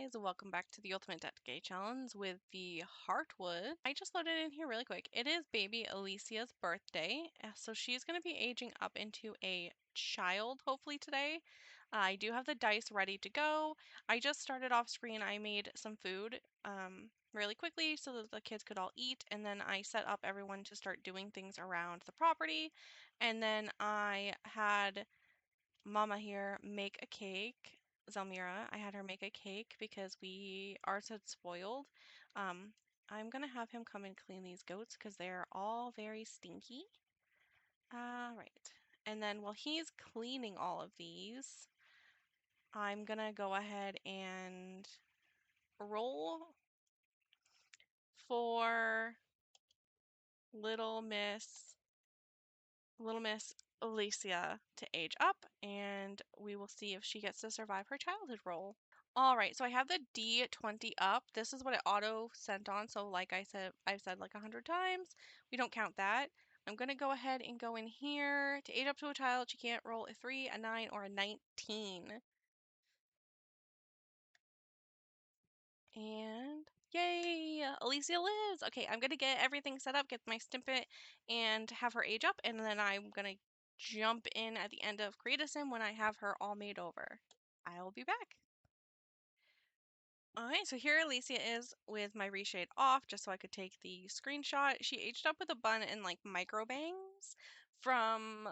guys, welcome back to the Ultimate Death Gay Challenge with the Hartwood. I just loaded in here really quick. It is baby Elysia's birthday, so she's going to be aging up into a child hopefully today. I do have the dice ready to go. I just started off screen. I made some food really quickly so that the kids could all eat, and then I set up everyone to start doing things around the property, and then I had Mama here make a cake. Zelmira, I had her make a cake because we ours had spoiled. Um, I'm gonna have him come and clean these goats because they're all very stinky. Right. And then while he's cleaning all of these, I'm gonna go ahead and roll for little Miss Elysia to age up, and we will see if she gets to survive her childhood role. All right, so I have the D20 up. This is what it auto sent on. So like I've said like 100 times, we don't count that. I'm going to go ahead and go in here. To age up to a child, she can't roll a 3, a 9, or a 19. And yay, Elysia lives. Okay, I'm going to get everything set up, get my stimpet, and have her age up. And then I'm going to jump in at the end of Create a Sim when I have her all made over. I will be back. Alright, so here Elysia is with my reshade off just so I could take the screenshot. She aged up with a bun and like micro bangs from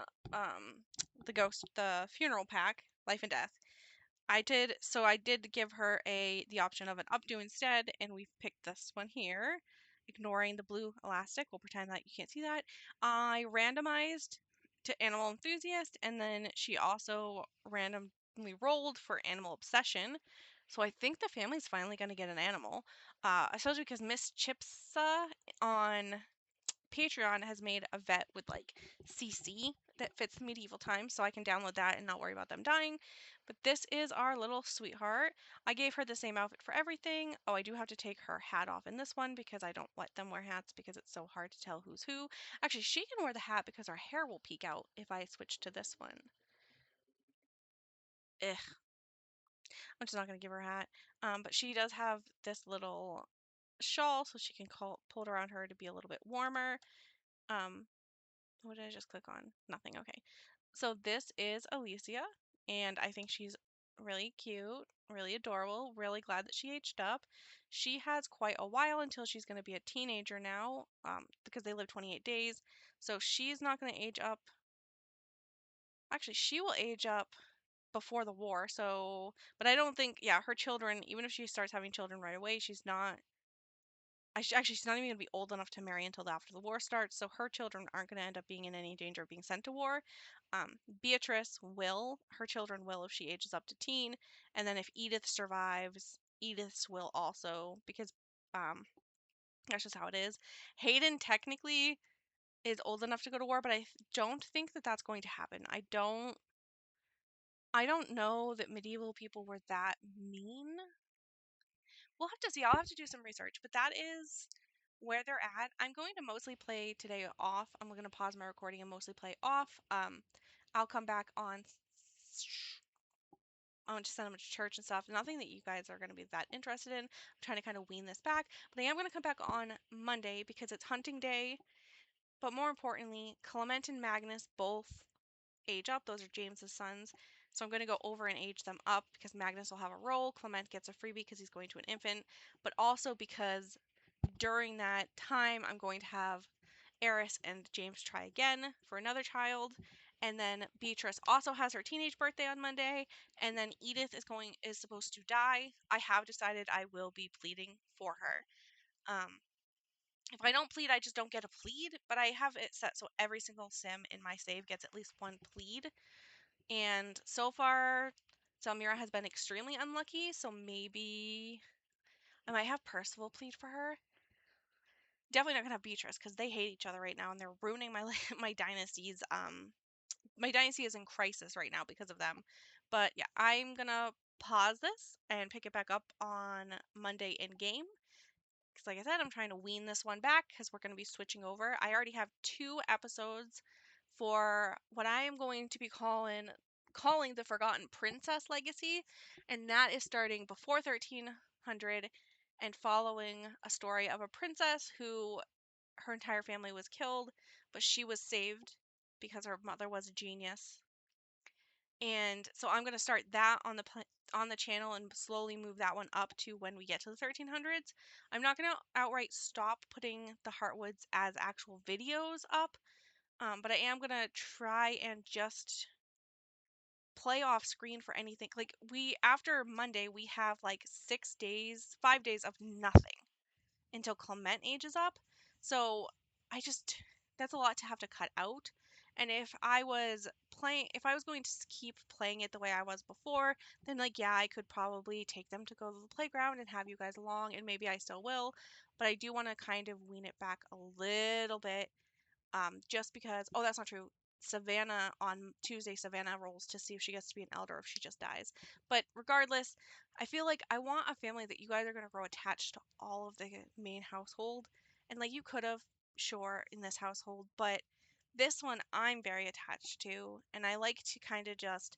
the funeral pack, Life and Death. I did give her the option of an updo instead, and we've picked this one here. Ignoring the blue elastic, we'll pretend that you can't see that. I randomized to Animal Enthusiast, and then she also randomly rolled for Animal Obsession. So I think the family's finally going to get an animal. Especially because Miss Chipsa on Patreon has made a vet with like CC that fits medieval times, so I can download that and not worry about them dying. But this is our little sweetheart. I gave her the same outfit for everything. Oh, I do have to take her hat off in this one because I don't let them wear hats because it's so hard to tell who's who. Actually, she can wear the hat because her hair will peek out if I switch to this one. Ugh. I'm just not going to give her a hat. But she does have this little shawl so she can pull it around her to be a little bit warmer. What did I just click on? Nothing. Okay. So this is Elysia, and I think she's really cute, really adorable, really glad that she aged up. She has quite a while until she's going to be a teenager now, because they live 28 days. So she's not going to age up. Actually, she will age up before the war. So, but I don't think, yeah, her children, even if she starts having children right away, she's not. Actually, she's not even going to be old enough to marry until after the war starts, so her children aren't going to end up being in any danger of being sent to war. Beatrice will, her children will if she ages up to teen, and then if Edith survives, Edith's will also, because that's just how it is. Hayden technically is old enough to go to war, but I don't think that that's going to happen. I don't know that medieval people were that mean. We'll have to see. I'll have to do some research, but that is where they're at. I'm going to mostly play today off. I'm going to pause my recording and mostly play off. I'll come back on. I want to send them to church and stuff. Nothing that you guys are going to be that interested in. I'm trying to kind of wean this back, but I am going to come back on Monday because it's hunting day. But more importantly, Clement and Magnus both age up. Those are James's sons. So I'm going to go over and age them up because Magnus will have a role. Clement gets a freebie because he's going to an infant, but also because during that time I'm going to have Eris and James try again for another child. And then Beatrice also has her teenage birthday on Monday. And then Edith is supposed to die. I have decided I will be pleading for her. If I don't plead, I just don't get a plead, but I have it set so every single sim in my save gets at least one plead. And so far, Zelmira has been extremely unlucky, so maybe I might have Percival plead for her. Definitely not gonna have Beatrice because they hate each other right now and they're ruining my my dynasty's. My dynasty is in crisis right now because of them. But yeah, I'm gonna pause this and pick it back up on Monday in game. Because like I said, I'm trying to wean this one back because we're going to be switching over. I already have 2 episodes for what I am going to be calling calling the Forgotten Princess Legacy, and that is starting before 1300 and following a story of a princess who her entire family was killed, but she was saved because her mother was a genius. And so I'm going to start that on the channel and slowly move that one up to when we get to the 1300s. I'm not going to outright stop putting the Hartwoods as actual videos up, but I am going to try and just play off screen for anything. Like, after Monday, we have like 5 days of nothing until Clement ages up. So that's a lot to have to cut out. And if I was going to keep playing it the way I was before, then like, yeah, I could probably take them to go to the playground and have you guys along, and maybe I still will. But I do want to kind of wean it back a little bit, just because, oh, that's not true. Savannah on Tuesday, Savannah rolls to see if she gets to be an elder or if she just dies. But regardless, I feel like I want a family that you guys are going to grow attached to all of the main household. And like, you could have, sure, in this household, but this one I'm very attached to. And I like to kind of just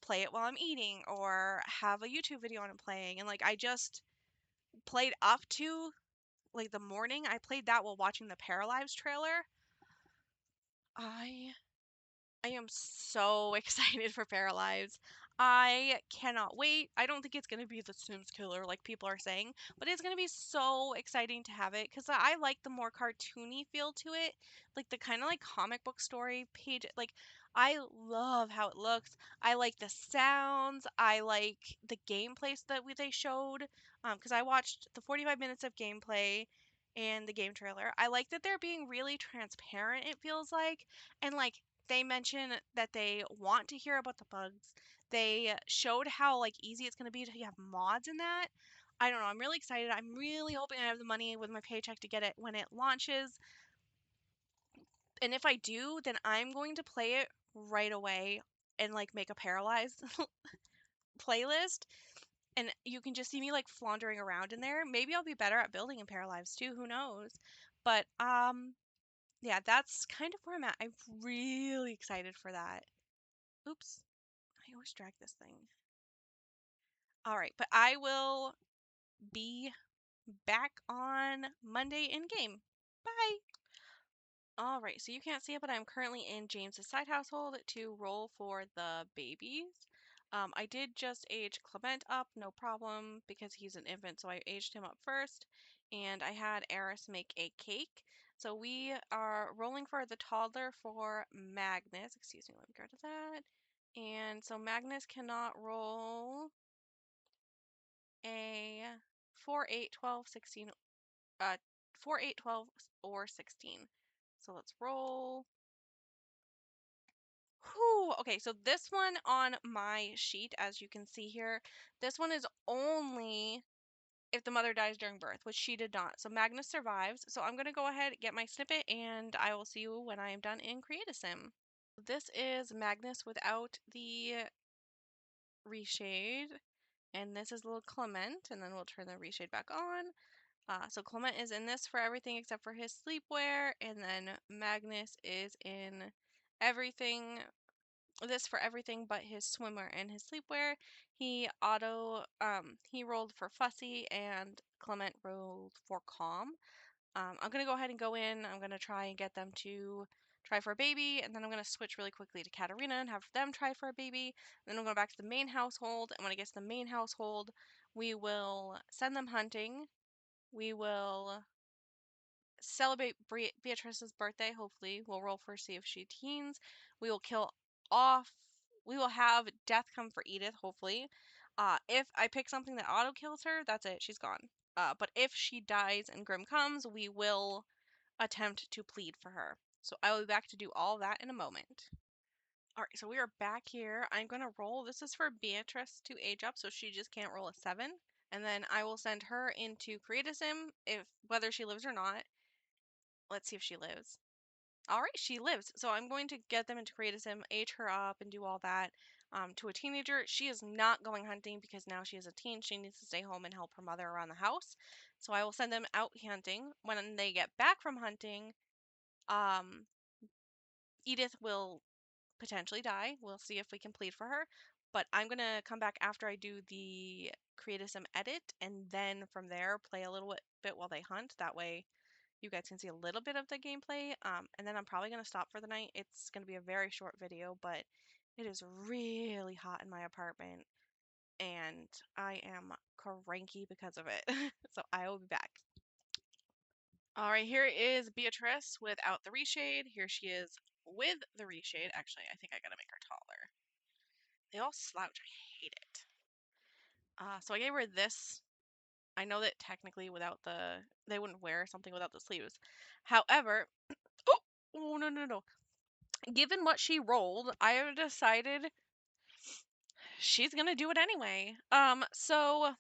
play it while I'm eating or have a YouTube video on it playing. And like, I just played up to like the morning. I played that while watching the Paralives trailer. I am so excited for Paralives. I cannot wait. I don't think it's going to be the Sims killer like people are saying, but it's going to be so exciting to have it because I like the more cartoony feel to it, like the kind of like comic book story page. Like, I love how it looks. I like the sounds. I like the gameplay that they showed, because I watched the 45 minutes of gameplay and the game trailer. I like that they're being really transparent, it feels like, and like they mention that they want to hear about the bugs. They showed how like easy it's going to be to have mods in that. I don't know. I'm really excited. I'm really hoping I have the money with my paycheck to get it when it launches. And if I do, then I'm going to play it right away and like make a paralyzed playlist. And you can just see me like floundering around in there. Maybe I'll be better at building in Paralyzed too. Who knows? But yeah, that's kind of where I'm at. I'm really excited for that. Oops. I always drag this thing. All right, but I will be back on Monday in game. Bye. All right, so you can't see it, but I'm currently in James's side household to roll for the babies. I did just age Clement up, no problem, because he's an infant, so I aged him up first. And I had Eris make a cake. So we are rolling for the toddler for Magnus. Excuse me, let me go to that. And so Magnus cannot roll a 4, 8, 12, 16, 4, 8, 12, or 16. So let's roll. Whew. Okay, so this one on my sheet, as you can see here, this one is only if the mother dies during birth, which she did not. So Magnus survives. So I'm going to go ahead and get my snippet, and I will see you when I am done in Create a Sim. This is Magnus without the reshade, and this is little Clement, and then we'll turn the reshade back on. So Clement is in this for everything except for his sleepwear, and then Magnus is in everything, this for everything but his swimwear and his sleepwear. He rolled for fussy, and Clement rolled for calm. I'm gonna go ahead and go in. I'm gonna try and get them to try for a baby, and then I'm gonna switch really quickly to Katarina and have them try for a baby. Then I'm going back to the main household, and when I get to the main household, we will send them hunting. We will celebrate Beatrice's birthday. Hopefully, we'll roll for see if she teens. We will kill off. We will have death come for Edith. Hopefully, if I pick something that auto kills her, that's it. She's gone. But if she dies and Grim comes, we will attempt to plead for her. So I will be back to do all that in a moment. All right, so we are back here. I'm gonna roll. This is for Beatrice to age up, so she just can't roll a 7. And then I will send her into Create a Sim, if whether she lives or not. Let's see if she lives. All right, she lives. So I'm going to get them into Create a Sim, age her up, and do all that. To a teenager, she is not going hunting because now she is a teen. She needs to stay home and help her mother around the house. So I will send them out hunting. When they get back from hunting, Edith will potentially die. We'll see if we can plead for her. But I'm going to come back after I do the create sim edit, and then from there play a little bit while they hunt. That way you guys can see a little bit of the gameplay. And then I'm probably going to stop for the night. It's going to be a very short video, but it is really hot in my apartment, and I am cranky because of it. So I will be back. All right, here is Beatrice without the reshade. Here she is with the reshade. Actually, I think I gotta make her taller. They all slouch. I hate it. So I gave her this. I know that technically without they wouldn't wear something without the sleeves. However, oh no no no. Given what she rolled, I have decided she's gonna do it anyway. So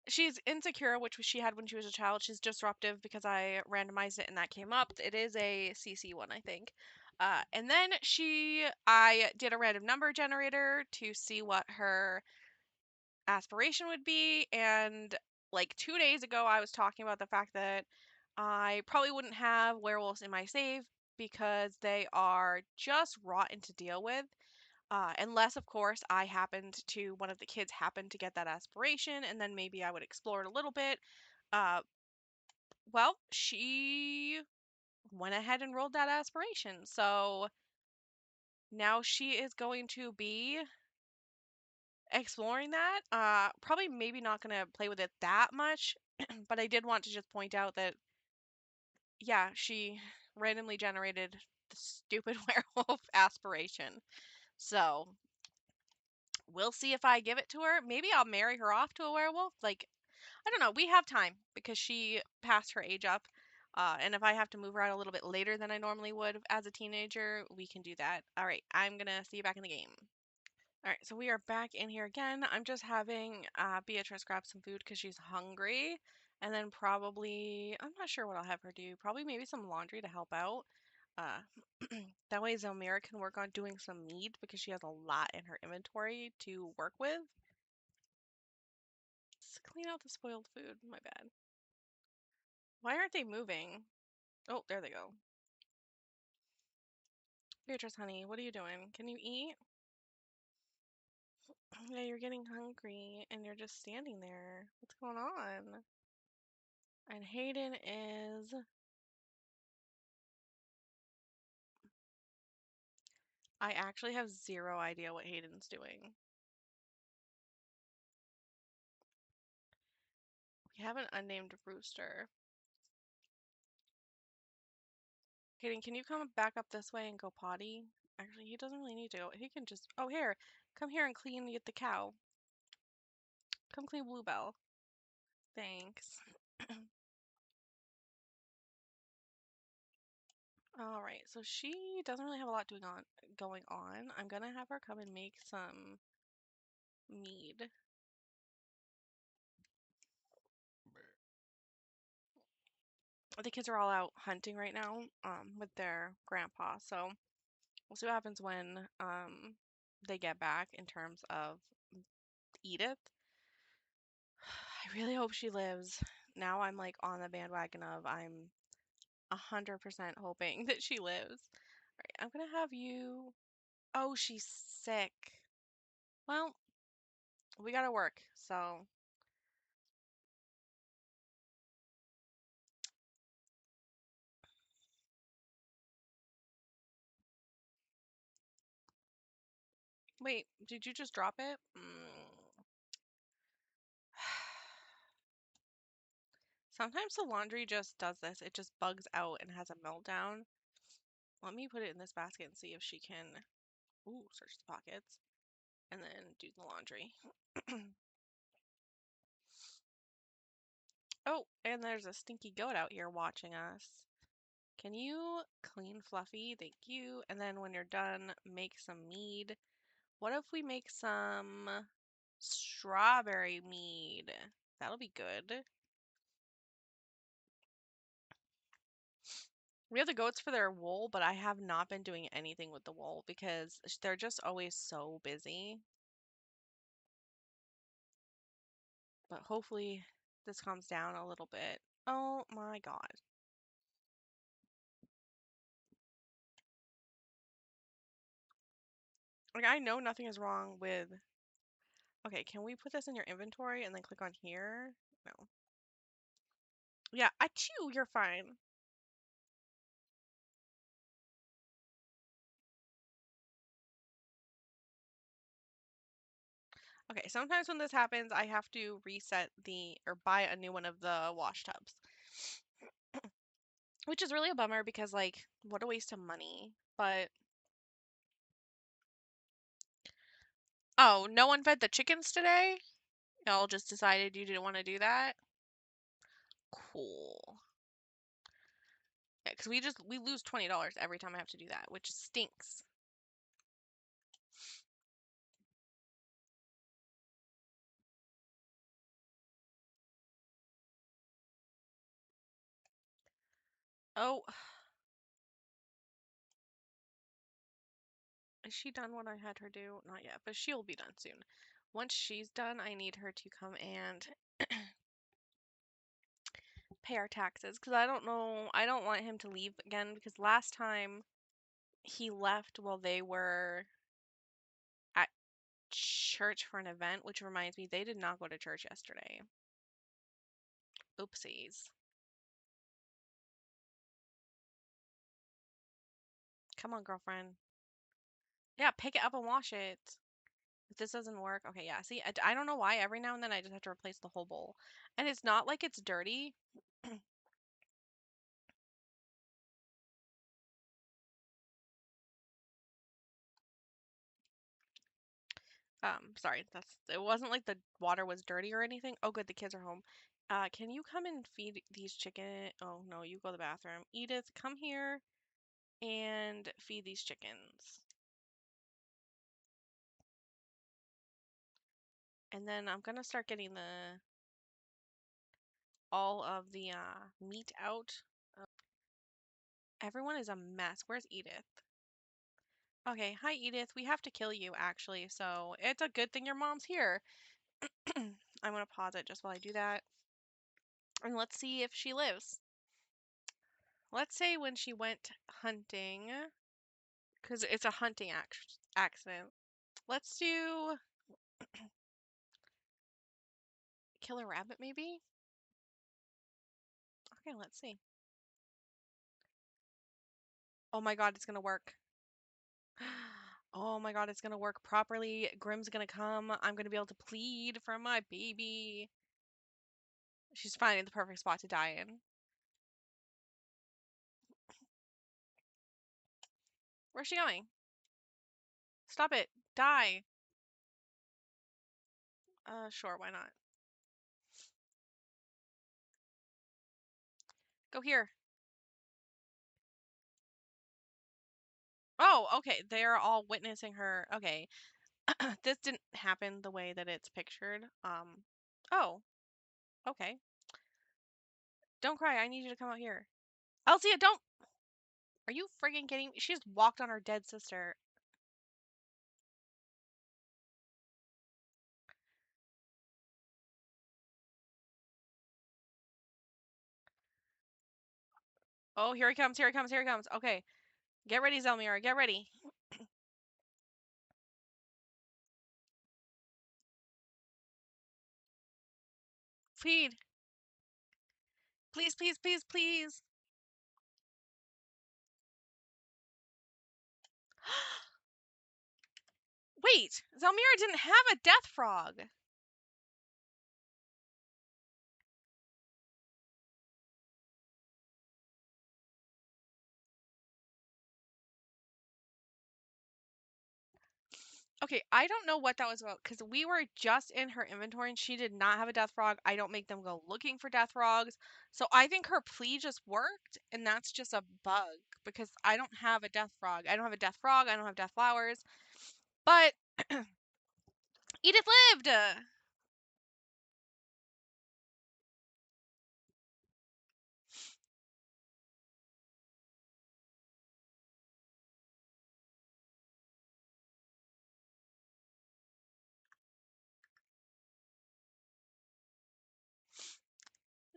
she's insecure, which she had when she was a child. She's disruptive because I randomized it and that came up. It is a CC one, I think. And then I did a random number generator to see what her aspiration would be. And like 2 days ago, I was talking about the fact that I probably wouldn't have werewolves in my save because they are just rotten to deal with. Unless, of course, one of the kids happened to get that aspiration, and then maybe I would explore it a little bit. Uh, well, she went ahead and rolled that aspiration. So now she is going to be exploring that. Probably maybe not going to play with it that much, but I did want to just point out that, yeah, she randomly generated the stupid werewolf aspiration. So we'll see if I give it to her. Maybe I'll marry her off to a werewolf. Like, I don't know. We have time because she passed her age up. And if I have to move her out a little bit later than I normally would as a teenager, we can do that. All right, I'm going to see you back in the game. All right, so we are back in here again. I'm just having Beatrice grab some food because she's hungry. And then probably, I'm not sure what I'll have her do. Probably maybe some laundry to help out. That way Zelmira can work on doing some meat because she has a lot in her inventory to work with. Let's clean out the spoiled food. My bad. Why aren't they moving? Oh, there they go. Beatrice, honey, what are you doing? Can you eat? Yeah, you're getting hungry and you're just standing there. What's going on? And Hayden is... I actually have zero idea what Hayden's doing. We have an unnamed rooster. Hayden, can you come back up this way and go potty? Actually, he doesn't really need to go. He can just... Oh, here. Come here and clean the cow. Come clean Bluebell. Thanks. All right, so she doesn't really have a lot going on. I'm gonna have her come and make some mead. The kids are all out hunting right now, with their grandpa. So we'll see what happens when they get back in terms of Edith. I really hope she lives. Now I'm like on the bandwagon of I'm 100% hoping that she lives. All right, I'm gonna have you. Oh, she's sick. Well, we gotta work, so. Wait, did you just drop it? Sometimes the laundry just does this. It just bugs out and has a meltdown. Let me put it in this basket and see if she can, ooh, search the pockets and then do the laundry. Oh, and there's a stinky goat out here watching us. Can you clean Fluffy? Thank you. And then when you're done, make some mead. What if we make some strawberry mead? That'll be good. We have the goats for their wool, but I have not been doing anything with the wool because they're just always so busy. But hopefully this calms down a little bit. Oh my god. Like, I know nothing is wrong with... Okay, can we put this in your inventory and then click on here? No. Yeah, achoo, you're fine. Okay, sometimes when this happens, I have to reset or buy a new one of the wash tubs. Which is really a bummer because, like, what a waste of money. But... Oh, no one fed the chickens today? Y'all just decided you didn't want to do that? Cool. Yeah, because we lose $20 every time I have to do that, which stinks. Oh. Is she done what I had her do? Not yet, but she'll be done soon. Once she's done, I need her to come and pay our taxes because I don't want him to leave again because last time he left while they were at church for an event, which reminds me they did not go to church yesterday. Oopsies. Come on, girlfriend. Yeah, pick it up and wash it. If this doesn't work, okay, yeah. See, I don't know why every now and then I just have to replace the whole bowl. And it's not like it's dirty. Sorry, it wasn't like the water was dirty or anything. Oh, good, the kids are home. Can you come and feed these chicken? Oh, no, you go to the bathroom. Edith, come here and feed these chickens. And then I'm gonna start getting all of the meat out. Everyone is a mess. Where's Edith? Okay, hi Edith. We have to kill you actually, so it's a good thing your mom's here. I'm gonna pause it just while I do that. And let's see if she lives. Let's say when she went hunting, because it's a hunting accident. Let's do kill a rabbit maybe? Okay, let's see. Oh my god, it's gonna work. Oh my god, it's gonna work properly. Grim's gonna come. I'm gonna be able to plead for my baby. She's finding the perfect spot to die in. Where's she going? Stop it. Die. Sure, why not? Go here. Oh, okay. They're all witnessing her. Okay. This didn't happen the way that it's pictured. Oh, okay. Don't cry. I need you to come out here. Elysia, don't. Are you friggin' kidding me? She just walked on her dead sister. Oh, here he comes. Here he comes. Here he comes. Okay. Get ready, Zelmira. Get ready. Feed. Please, please, please, please. Wait. Zelmira didn't have a death frog. Okay, I don't know what that was about because we were just in her inventory and she did not have a death frog. I don't make them go looking for death frogs. So I think her plea just worked and that's just a bug because I don't have a death frog. I don't have a death frog. I don't have death flowers. But Edith lived!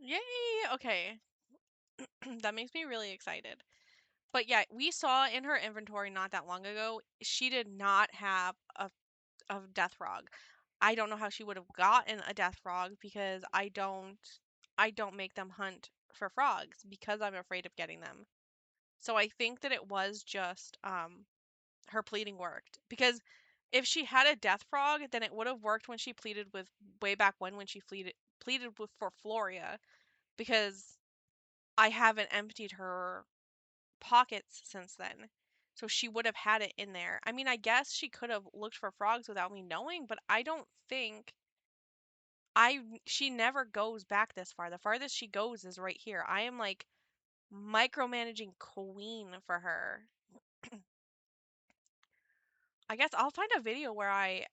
Yay! Okay. That makes me really excited. But yeah, we saw in her inventory not that long ago, she did not have a death frog. I don't know how she would have gotten a death frog because I don't make them hunt for frogs because I'm afraid of getting them. So I think that it was just her pleading worked because if she had a death frog, then it would have worked when she pleaded with way back when she pleaded with for Floria because I haven't emptied her pockets since then. So she would have had it in there. I mean, I guess she could have looked for frogs without me knowing, but I don't think she never goes back this far. The farthest she goes is right here. I am like micromanaging queen for her. I guess I'll find a video where I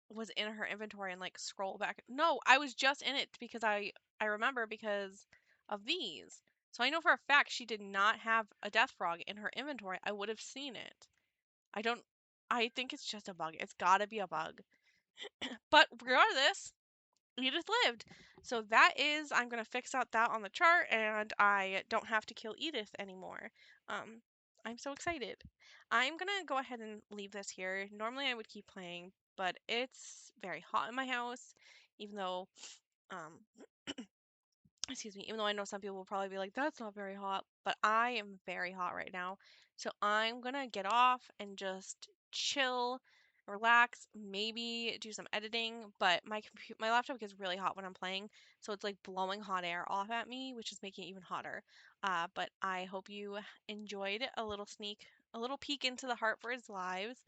was in her inventory and like scroll back. No, I was just in it because I remember because of these. So I know for a fact she did not have a death frog in her inventory. I would have seen it. I don't I think it's just a bug. It's got to be a bug. But regardless, Edith lived. So that is, I'm going to fix out that on the chart and I don't have to kill Edith anymore. Um, I'm so excited. I'm going to go ahead and leave this here. Normally I would keep playing, but it's very hot in my house, even though, um, excuse me, even though I know some people will probably be like, that's not very hot, but I am very hot right now. So I'm going to get off and just chill, relax, maybe do some editing, but my laptop gets really hot when I'm playing, so it's like blowing hot air off at me, which is making it even hotter. But I hope you enjoyed a little peek into the Hartford's lives,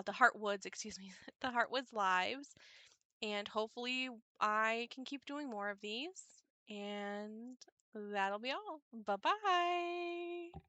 the Hartwoods, excuse me, the Hartwoods lives, and hopefully I can keep doing more of these. And that'll be all. Bye bye.